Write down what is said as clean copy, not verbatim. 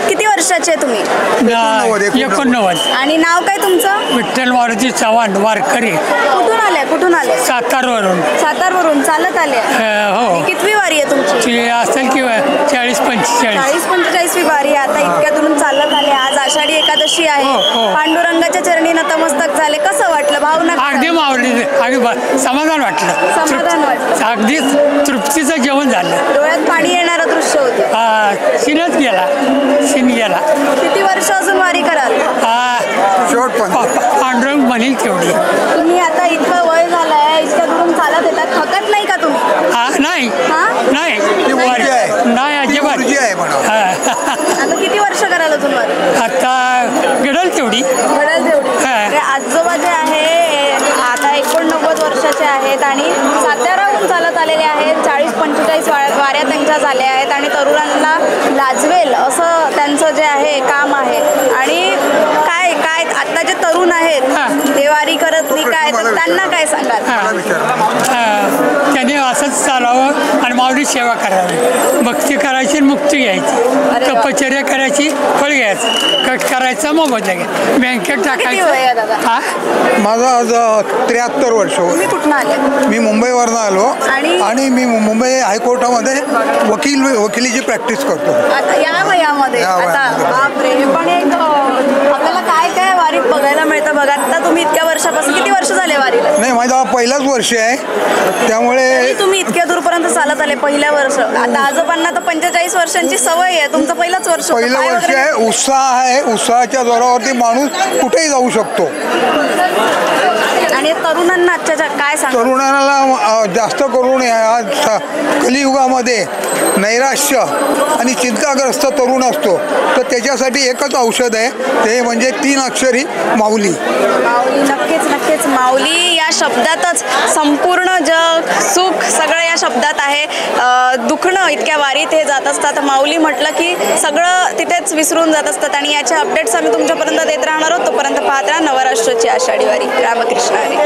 किती वर्षाचे तुम्ही? 89. आणि नाव काय तुमचं? विठ्ठल मारुती चव्हाण वारकरी. कुठून आले? सातारवरून. सातारवरून चालत आले? हो. कितवी वारी आहे तुमची? ती असेल की 40-45. 45वी वारी आहे. आता इतक्या दूरून चालत आले. आज आषाढी एकादशी आहे. पांडुरंगाच्या चरणी नतमस्तक झाले. कसं वाटलं? भावना अगदी मावली, अगदी समाधान वाटलं. अगदीच तृप्तीचं जेवण झालं. डोळ्यात पाणी येणारं दृश्य होतं. शिन गेला. किती वर्ष अजून वारी कराल? पांडुरंग म्हणेल तेवढी. तुम्ही आता इतकं वय झालंय, इतक्या दूरून चालत येतात, थकत नाही का तुम्ही? नाही अजिबात. आता किती वर्ष कराल अजून वारी? आता घडल तेवढी. आजोबा जे आहे आता 89 वर्षाचे आहेत आणि साताराहून चालत आलेले आहेत. 40-45 वाऱ्या त्यांच्या झाल्या आहेत आणि तरुणांना लाजवेल असं त्यांचं जे आहे काम आहे. आणि काय आता जे तरुण आहेत ते वारी करत नाही काय, तर त्यांना काय सांगाल? त्याने असंच चालावं आणि माऊली सेवा करावी. भक्ती करायची आणि मुक्ती घ्यायची. तपश्चर्या करायची, फळ घ्यायचं. कट करायचं मोबदला घ्या. बँकेत टाकायचं. माझं आज 73 वर्ष. तुम्ही कुठून आले? मी मुंबईवरून आलो आणि मी मुंबई हायकोर्टामध्ये वकिलीची प्रॅक्टिस करतो. आता या वयामध्ये आता बापरे, हे पण एक आपल्याला काय वारीत बघायला मिळतं बघा. आता तुम्ही इतक्या वर्षापासून, किती वर्ष झाले वारीला? नाही, माझा पहिलाच वर्ष आहे. त्यामुळे तुम्ही इतक्या दूरपर्यंत चालत आले पहिल्या वर्ष. आता आजोबांना तर 45 वर्षांची सवय आहे, तुमचं पहिलंच वर्ष आहे. उत्साह आहे. उत्साहाच्या जोरावरती माणूस कुठेही जाऊ शकतो. आणि तरुणांना आजच्या काय सांग? तरुणांना जास्त करून आज कलियुगामध्ये नैराश्य आणि चिंताग्रस्त तरुण असतो, तर त्याच्यासाठी एकच औषध आहे, ते म्हणजे 3 अक्षरी माऊली. नक्कीच माऊली या शब्दातच संपूर्ण जग, सुख सगळं या शब्दात आहे. दुखणं इतक्या वारीत हे जात असतात. माऊली म्हटलं की सगळं तिथेच विसरून जात असतात. आणि याचे अपडेट्स आम्ही तुमच्यापर्यंत देत राहणार आहोत. तोपर्यंत पाहत राहा नवराष्ट्राची आषाढी वारी. रामकृष्ण हरी.